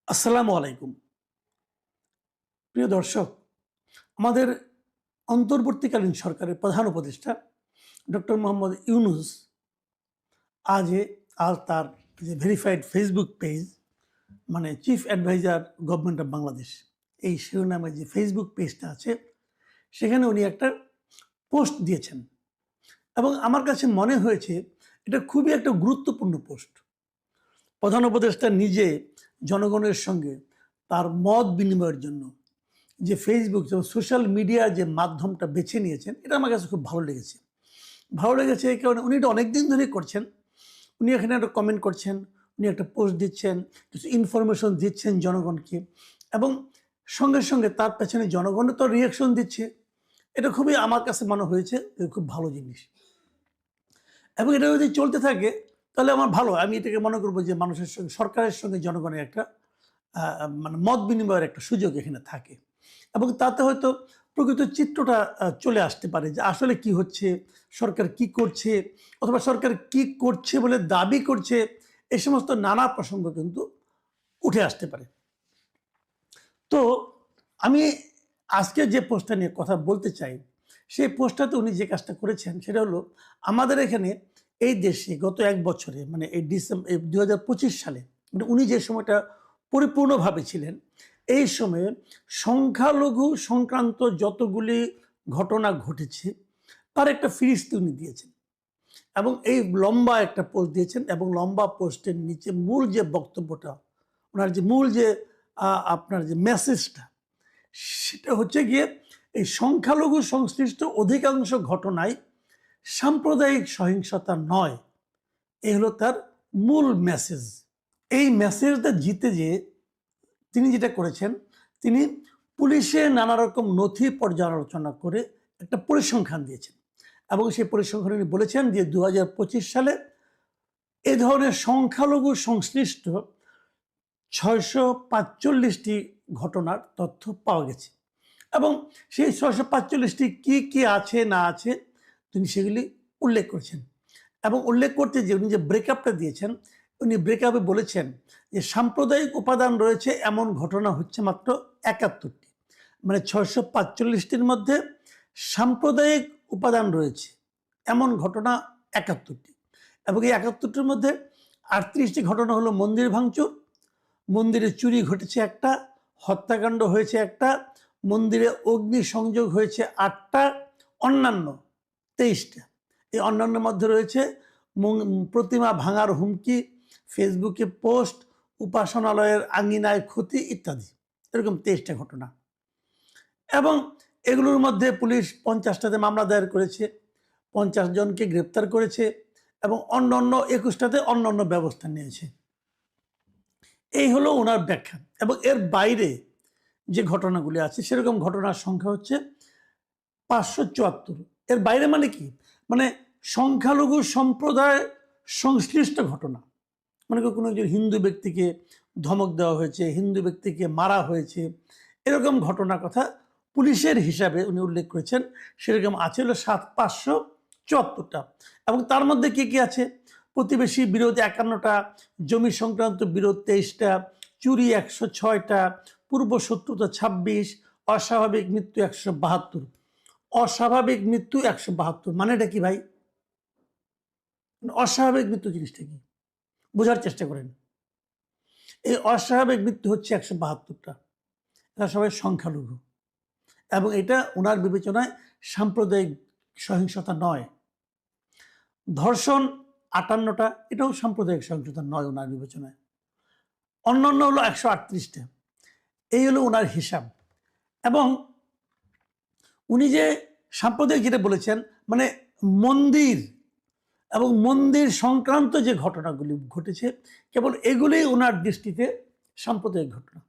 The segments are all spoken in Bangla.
আসসালামু আলাইকুম। প্রিয় দর্শক, আমাদের অন্তর্বর্তীকালীন সরকারের প্রধান উপদেষ্টা ডক্টর মোহাম্মদ ইউনূস আজ তার যে ভেরিফাইড ফেসবুক পেজ, মানে chief adviser government of Bangladesh, এই শিরোনামে যে ফেসবুক পেজটা আছে, সেখানে উনি একটা পোস্ট দিয়েছেন এবং আমার কাছে মনে হয়েছে এটা খুবই একটা গুরুত্বপূর্ণ পোস্ট। প্রধান উপদেষ্টা নিজে জনগণের সঙ্গে তার মত বিনিময়ের জন্য যে ফেসবুক এবং সোশ্যাল মিডিয়ার যে মাধ্যমটা বেছে নিয়েছেন, এটা আমার কাছে খুব ভালো লেগেছে। এই কারণে উনি এটা অনেক দিন ধরেই করছেন। উনি এখানে একটা কমেন্ট করছেন, উনি একটা পোস্ট দিচ্ছেন, কিছু ইনফরমেশন দিচ্ছেন জনগণকে, এবং সঙ্গে সঙ্গে তার পেছনে জনগণও তো রিয়াকশন দিচ্ছে। এটা খুবই আমার কাছে মনে হয়েছে খুব ভালো জিনিস, এবং এটা যদি চলতে থাকে তাহলে আমার ভালো। আমি এটাকে মনে করবো যে মানুষের সঙ্গে, সরকারের সঙ্গে জনগণের একটা মানে মত বিনিময়ের একটা সুযোগ এখানে থাকে, এবং তাতে হয়তো প্রকৃত চিত্রটা চলে আসতে পারে যে আসলে কি হচ্ছে, সরকার কি করছে, অথবা সরকার কি করছে বলে দাবি করছে। এই সমস্ত নানা প্রসঙ্গ কিন্তু উঠে আসতে পারে। তো আমি আজকে যে পোস্টটা নিয়ে কথা বলতে চাই, সেই পোস্টটাতে উনি যে কাজটা করেছেন সেটা হলো, আমাদের এখানে এই দেশে গত এক বছরে, মানে এই ডিসেম্বর 2025 সালে, মানে উনি যে সময়টা পরিপূর্ণভাবে ছিলেন, এই সময়ে সংখ্যালঘু সংক্রান্ত যতগুলি ঘটনা ঘটেছে তার একটা ফিরিস্তি উনি দিয়েছেন, এবং এই লম্বা একটা পোস্ট দিয়েছেন, এবং লম্বা পোস্টের নিচে মূল যে বক্তব্যটা, ওনার যে মূল যে আপনার যে মেসেজটা, সেটা হচ্ছে গিয়ে এই সংখ্যালঘু সংশ্লিষ্ট অধিকাংশ ঘটনায় সাম্প্রদায়িক সহিংসতা নয়। এই হলো তার মূল মেসেজ। এই মেসেজটা জিতে যে তিনি যেটা করেছেন, তিনি পুলিশের নানা রকম নথি পর্যালোচনা করে একটা পরিসংখ্যান দিয়েছেন, এবং সেই পরিসংখ্যানে উনি বলেছেন যে 2025 সালে এ ধরনের সংখ্যালঘু সংশ্লিষ্ট 645টি ঘটনার তথ্য পাওয়া গেছে, এবং সেই 645টি কি কি আছে না আছে তিনি সেগুলি উল্লেখ করেছেন। এবং উল্লেখ করতে যে উনি যে ব্রেকআপটা দিয়েছেন, উনি ব্রেকআপে বলেছেন যে সাম্প্রদায়িক উপাদান রয়েছে এমন ঘটনা হচ্ছে মাত্র 71টি, মানে 645টির মধ্যে সাম্প্রদায়িক উপাদান রয়েছে এমন ঘটনা 71টি, এবং এই 71টির মধ্যে 38টি ঘটনা হলো মন্দির ভাঙচুর, মন্দিরে চুরি ঘটেছে একটা, হত্যাকাণ্ড হয়েছে একটা, মন্দিরে অগ্নি সংযোগ হয়েছে 8টা, অন্যান্য 23টা। এই অন্যান্যের মধ্যে রয়েছে প্রতিমা ভাঙার হুমকি, ফেসবুকে পোস্ট, উপাসনালয়ের আঙিনায় ক্ষতি ইত্যাদি, এরকম 23টা ঘটনা। এবং এগুলোর মধ্যে পুলিশ 50টাতে মামলা দায়ের করেছে, 50 জনকে গ্রেপ্তার করেছে, এবং অন্যান্য 21টাতে অন্যান্য ব্যবস্থা নিয়েছে। এই হলো ওনার ব্যাখ্যা। এবং এর বাইরে যে ঘটনাগুলি আছে, সেরকম ঘটনার সংখ্যা হচ্ছে 574। এর বাইরে মানে কি, মানে সংখ্যালঘু সম্প্রদায় সংশ্লিষ্ট ঘটনা, মানে কোনো একজন হিন্দু ব্যক্তিকে ধমক দেওয়া হয়েছে, হিন্দু ব্যক্তিকে মারা হয়েছে, এরকম ঘটনার কথা পুলিশের হিসাবে উনি উল্লেখ করেছেন, সেরকম আছে হলো 574টা। এবং তার মধ্যে কি কি আছে, প্রতিবেশী বিরোধ 51টা, জমি সংক্রান্ত বিরোধ 23টা, চুরি 106টা, পূর্ব শত্রুতা 26, অস্বাভাবিক মৃত্যু 172। অস্বাভাবিক মৃত্যু 172 মানে এটা কি ভাই? অস্বাভাবিক মৃত্যু জিনিসটা কি বোঝার চেষ্টা করেন। এই অস্বাভাবিক মৃত্যু হচ্ছে 172টা, এরা সবাই সংখ্যালঘু, এবং এটা ওনার বিবেচনায় সাম্প্রদায়িক সহিংসতা নয়। ধর্ষণ 58টা, এটাও সাম্প্রদায়িক সহিংসতা নয় ওনার বিবেচনায়। অন্যান্য হলো 138টা। এই হলো ওনার হিসাব। এবং উনি যে সাম্প্রদায়িক যেটা বলেছেন, মানে মন্দির এবং মন্দির সংক্রান্ত যে ঘটনাগুলি ঘটেছে, কেবল এগুলি ওনার দৃষ্টিতে সাম্প্রদায়িক ঘটনা।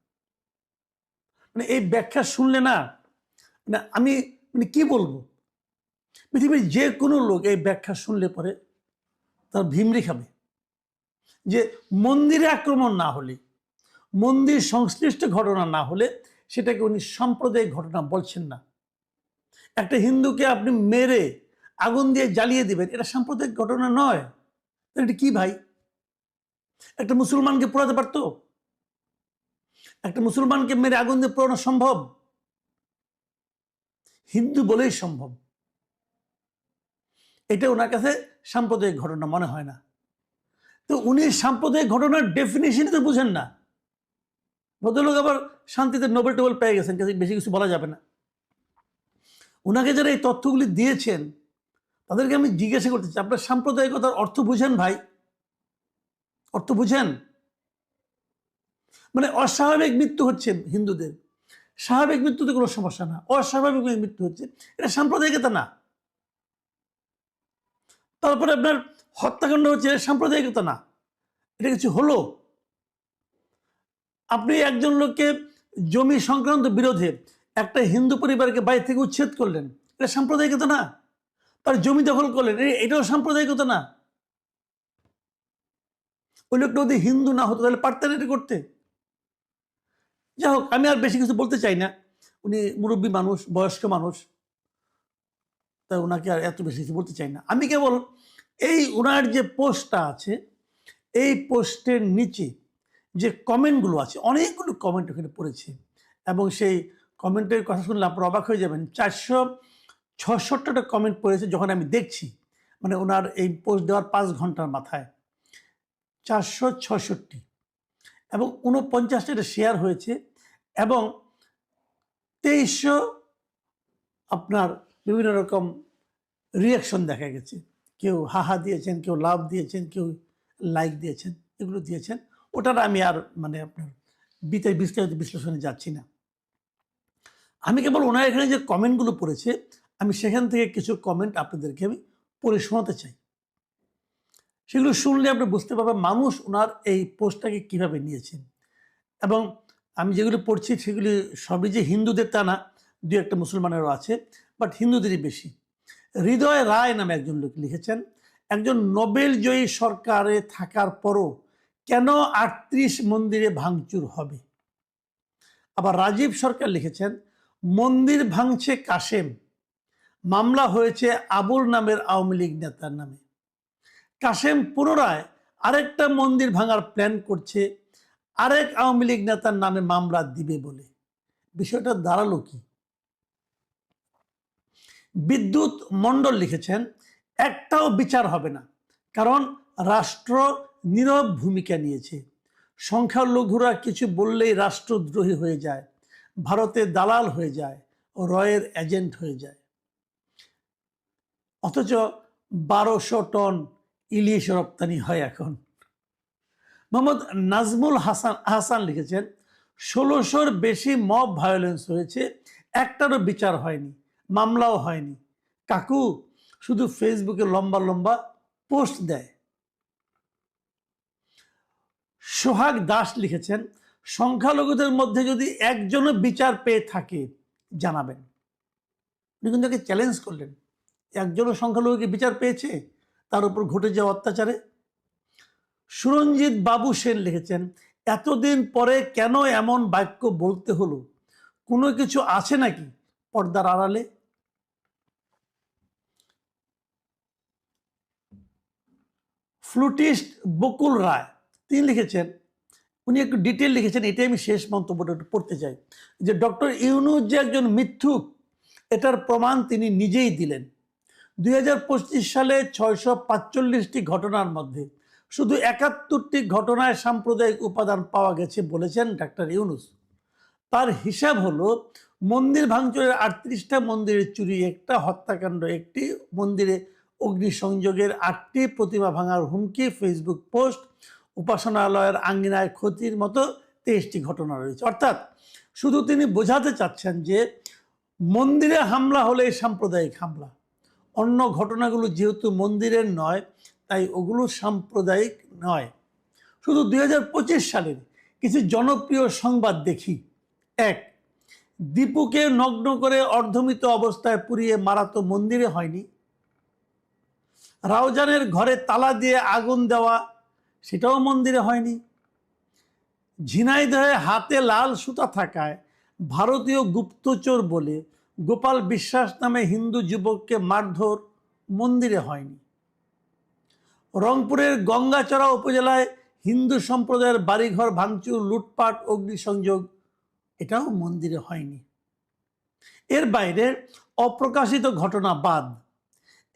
মানে এই ব্যাখ্যা শুনলে না, মানে আমি মানে কি বলবো, পৃথিবীর যে কোনো লোক এই ব্যাখ্যা শুনলে পরে তার ভিমরি খাবে। যে মন্দিরে আক্রমণ না হলে, মন্দির সংশ্লিষ্ট ঘটনা না হলে, সেটাকে উনি সাম্প্রদায়িক ঘটনা বলছেন না। একটা হিন্দুকে আপনি মেরে আগুন দিয়ে জ্বালিয়ে দিবেন, এটা সাম্প্রদায়িক ঘটনা নয়। এটা কি ভাই? একটা মুসলমানকে পোড়াতে পারতো? একটা মুসলমানকে মেরে আগুন দিয়ে পোড়ানো সম্ভব? হিন্দু বলেই সম্ভব। এটা ওনার কাছে সাম্প্রদায়িক ঘটনা মনে হয় না। তো উনি সাম্প্রদায়িক ঘটনার ডেফিনেশনই তো বুঝেন না। ভদ্রলোক আবার শান্তিতে নোবেল টোবেল পেয়ে গেছেন, বেশি কিছু বলা যাবে না। ওনাকে যারা এই তথ্যগুলি দিয়েছেন তাদেরকে আমি জিজ্ঞাসা করতে চাই, আপনার সাম্প্রদায়িকতার অর্থ বুঝেন ভাই? অর্থ বুঝেন? মানে অস্বাভাবিক মৃত্যু হচ্ছে হিন্দুদের, স্বাভাবিক মৃত্যুতে কোনো সমস্যা না, অস্বাভাবিক মৃত্যু হচ্ছে, এটা সাম্প্রদায়িকতা না। তারপরে আপনার হত্যাকাণ্ড হচ্ছে, সাম্প্রদায়িকতা না, এটা কিছু হলো। আপনি একজন লোককে জমি সংক্রান্ত বিরোধে একটা হিন্দু পরিবারকে বাড়ি থেকে উচ্ছেদ করলেন, এটা সাম্প্রদায়িকতা না? তার জমি দখল করলেন, এটাও সাম্প্রদায়িকতা না? ওই লোকটা যদি হিন্দু না হতো তাহলে পারতেন এটা করতে? যাই হোক, আমি আর বেশি কিছু বলতে চাই না। উনি মুরব্বী মানুষ, বয়স্ক মানুষ, তাই ওনাকে আর এত বেশি কিছু বলতে চাই না। আমি কেবল এই ওনার যে পোস্টটা আছে, এই পোস্টের নিচে যে কমেন্টগুলো আছে, অনেকগুলো কমেন্ট ওখানে পড়েছে, এবং সেই কমেন্টের কথা শুনলে আপনারা অবাক হয়ে যাবেন। 466টা কমেন্ট পড়েছে যখন আমি দেখছি, মানে ওনার এই পোস্ট দেওয়ার 5 ঘন্টার মাথায় 466, এবং 49টা শেয়ার হয়েছে, এবং 2300 আপনার বিভিন্ন রকম রিয়াকশন দেখা গেছে। কেউ হাহা দিয়েছেন, কেউ লাভ দিয়েছেন, কেউ লাইক দিয়েছেন, এগুলো দিয়েছেন। ওটার আমি আর মানে আপনার বিস্তারিত বিশ্লেষণে যাচ্ছি না। আমি কেবল ওনার এখানে যে কমেন্টগুলো পড়েছে, আমি সেখান থেকে কিছু কমেন্ট আপনাদেরকে আমি পড়ে শোনাতে চাই। সেগুলো শুনলে আপনি বুঝতে পারবেন মানুষ ওনার এই পোস্টটাকে কীভাবে নিয়েছেন। এবং আমি যেগুলো পড়ছি সেগুলি সবই যে হিন্দুদের তা না, দু একটা মুসলমানেরও আছে, বাট হিন্দুদেরই বেশি। হৃদয় রায় নামে একজন লোক লিখেছেন, একজন নোবেল জয়ী সরকারে থাকার পরও কেন 38 মন্দিরে ভাঙচুর হবে? আবার রাজীব সরকার লিখেছেন, মন্দির ভাঙছে কাশেম, মামলা হয়েছে আবুল নামের আওয়ামী লীগ নেতার নামে। কাশেম পুনরায় আরেকটা মন্দির ভাঙার প্ল্যান করছে আরেক আওয়ামী লীগ নেতার নামে মামলা দিবে বলে। বিষয়টা দাঁড়ালো কি? বিদ্যুৎ মণ্ডল লিখেছেন, একটাও বিচার হবে না, কারণ রাষ্ট্র নীরব ভূমিকা নিয়েছে। সংখ্যালঘুরা কিছু বললেই রাষ্ট্রদ্রোহী হয়ে যায়, ভারতে দালাল হয়ে যায় ও রয়ের এজেন্ট হয়ে যায়। অথচ 1200 টন ইলিশ রপ্তানি হয় এখন। মোহাম্মদ নাজমুল হাসান লিখেছেন, 1600-র বেশি মব ভায়োলেন্স হয়েছে, একটারও বিচার হয়নি, মামলাও হয়নি। কাকু শুধু ফেসবুকে লম্বা লম্বা পোস্ট দেয়। সোহাগ দাস লিখেছেন, সংখ্যালঘুদের মধ্যে যদি একজনও বিচার পেয়ে থাকে জানাবেন। উনি কিন্তু চ্যালেঞ্জ করলেন, একজনও সংখ্যালঘুকে বিচার পেয়েছে তার উপর ঘটে যাওয়া অত্যাচারে? সুরঞ্জিত বাবু সেন লিখেছেন, এতদিন পরে কেন এমন বাক্য বলতে হলো? কোনো কিছু আছে নাকি পর্দার আড়ালে? ফ্লুটিস্ট বকুল রায় তিনি লিখেছেন, উনি একটু ডিটেল লিখেছেন, এটাই আমি শেষ মন্তব্যটা একটু পড়তে চাই, যে ডক্টর ইউনূস যে একজন মিথ্যুক এটার প্রমাণ তিনি নিজেই দিলেন। 2025 সালে 645টি ঘটনার মধ্যে শুধু 71টি ঘটনায় সাম্প্রদায়িক উপাদান পাওয়া গেছে বলেছেন ডাক্তার ইউনূস। তার হিসাব হলো, মন্দির ভাঙচুরের 38টা মন্দিরের চুরি একটা, হত্যাকাণ্ড একটি, মন্দিরে অগ্নিসংযোগের 8টি, প্রতিমা ভাঙার হুমকি, ফেসবুক পোস্ট, উপাসনালয়ের আঙ্গিনায় ক্ষতির মতো 23টি ঘটনা রয়েছে। অর্থাৎ শুধু তিনি বোঝাতে চাচ্ছেন যে মন্দিরে হামলা হলে সাম্প্রদায়িক হামলা, অন্য ঘটনাগুলো যেহেতু মন্দিরের নয় তাই ওগুলো সাম্প্রদায়িক নয়। শুধু 2025 সালের কিছু জনপ্রিয় সংবাদ দেখি। 1, দীপুকে নগ্ন করে অর্ধমৃত অবস্থায় পুড়িয়ে মারা তো মন্দিরে হয়নি। রাউজানের ঘরে তালা দিয়ে আগুন দেওয়া, সেটাও মন্দিরে হয়নি। ঝিনাইদহে হাতে লাল সুতা থাকায় ভারতীয় গুপ্তচর বলে গোপাল বিশ্বাস নামে হিন্দু যুবককে মারধর, মন্দিরে হয়নি। রংপুরের গঙ্গাচড়া উপজেলায় হিন্দু সম্প্রদায়ের বাড়িঘর ভাঙচুর, লুটপাট, অগ্নিসংযোগ এটাও মন্দিরে হয়নি। এর বাইরে অপ্রকাশিত ঘটনা বাদ,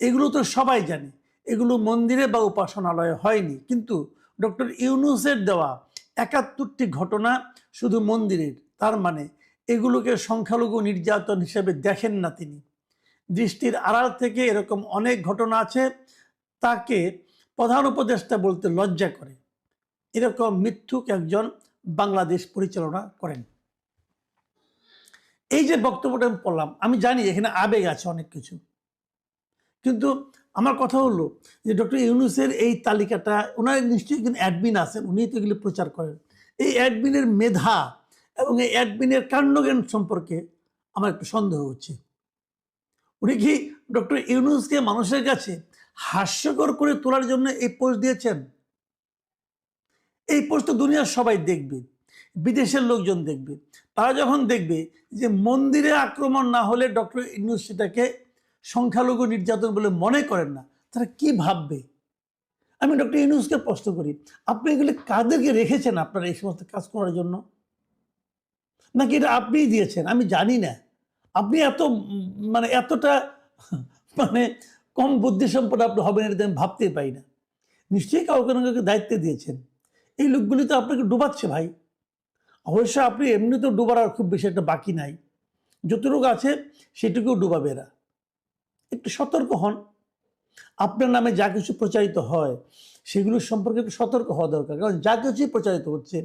এগুলো তো সবাই জানে, এগুলো মন্দিরে বা উপাসনালয়ে হয়নি। কিন্তু ডক্টর ইউনূসের দেওয়া ৭১টি ঘটনা শুধু মন্দিরের, তার মানে এগুলোকে সংখ্যালঘু নির্যাতন হিসেবে দেখেন না তিনি। দৃষ্টির আড়াল থেকে এরকম অনেক ঘটনা আছে, তাকে প্রধান উপদেষ্টা বলতে লজ্জা করে। এরকম মিথ্যুক একজন বাংলাদেশ পরিচালনা করেন। এই যে বক্তব্যটা আমি পড়লাম, আমি জানি এখানে আবেগ আছে অনেক কিছু, কিন্তু আমার কথা হলো যে ডক্টর ইউনূসের এই তালিকাটা, ওনার নিশ্চয়ই একজন অ্যাডমিন আছেন, উনি তো এগুলো প্রচার করেন। এই অ্যাডমিনের মেধা এবং এই অ্যাডমিনের কাণ্ডজ্ঞান সম্পর্কে আমার একটু সন্দেহ হচ্ছে। উনি কি ডক্টর ইউনূসকে মানুষের কাছে হাস্যকর করে তোলার জন্য এই পোস্ট দিয়েছেন? এই পোস্ট তো দুনিয়ার সবাই দেখবে, বিদেশের লোকজন দেখবে। তারা যখন দেখবে যে মন্দিরে আক্রমণ না হলে ডক্টর ইউনূস সেটাকে সংখ্যালঘু নির্যাতন বলে মনে করেন না, তারা কি ভাববে? আমি ডক্টর ইউনূসকে প্রশ্ন করি, আপনি এগুলি কাদেরকে রেখেছেন আপনার এই সমস্ত কাজ করার জন্য? নাকি এটা আপনিই দিয়েছেন? আমি জানি না। আপনি এত মানে এতটা মানে কম বুদ্ধিসম্পন্ন আপনি হবেন এটা আমি ভাবতেই পারি না। নিশ্চয়ই কাউকে না কাউকে দায়িত্ব দিয়েছেন। এই লোকগুলি তো আপনাকে ডুবাচ্ছে ভাই। অবশ্য আপনি এমনিতেও ডুবার আর খুব বেশি একটা বাকি নাই, যতটুকু আছে সেটুকুও ডুবাবে এরা। একটু সতর্ক হন। আপনার নামে যা কিছু প্রচারিত হয় সেগুলোর সম্পর্কে একটু সতর্ক হওয়া দরকার, কারণ যা কিছুই প্রচারিত হচ্ছে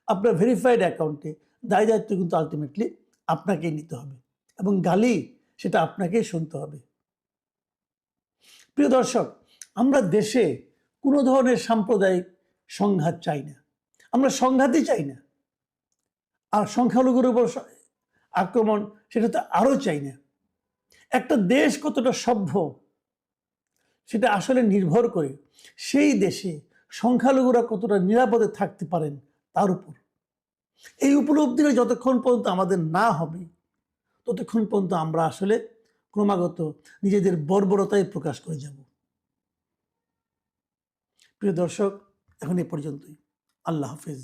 আপনার ভেরিফাইড অ্যাকাউন্টে দায় দায়িত্ব কিন্তু আলটিমেটলি আপনাকেই নিতে হবে, এবং গালি সেটা আপনাকেই শুনতে হবে। প্রিয় দর্শক, আমরা দেশে কোনো ধরনের সাম্প্রদায়িক সংঘাত চাই না, আমরা সংঘাতই চাই না। আর সংখ্যালঘুর উপর আক্রমণ সেটা তো আরও চাই না। একটা দেশ কতটা সভ্য সেটা আসলে নির্ভর করে সেই দেশে সংখ্যালঘুরা কতটা নিরাপদে থাকতে পারেন তার উপর। এই উপলব্ধিটা যতক্ষণ পর্যন্ত আমাদের না হবে ততক্ষণ পর্যন্ত আমরা আসলে ক্রমাগত নিজেদের বর্বরতায় প্রকাশ করে যাব। প্রিয় দর্শক, এখন এ পর্যন্তই। আল্লাহ হাফেজ।